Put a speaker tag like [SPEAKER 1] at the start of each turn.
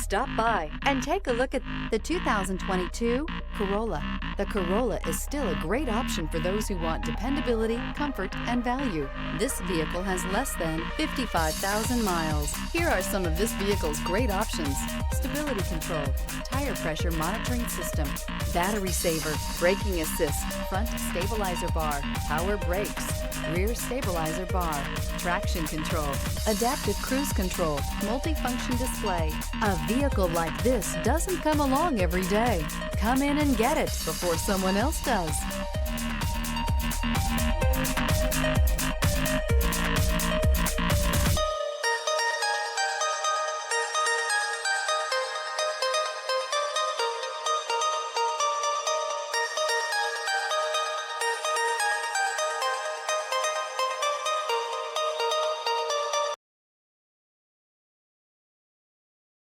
[SPEAKER 1] Stop by and take a look at the 2022 Corolla. The Corolla is still a great option for those who want dependability, comfort, and value. This vehicle has less than 55,000 miles. Here are some of this vehicle's great options: stability control, tire pressure monitoring system, battery saver, braking assist, front stabilizer bar, power brakes, rear stabilizer bar, traction control, adaptive cruise control, multifunction display. A vehicle like this doesn't come along every day. Come in and get it before someone else does.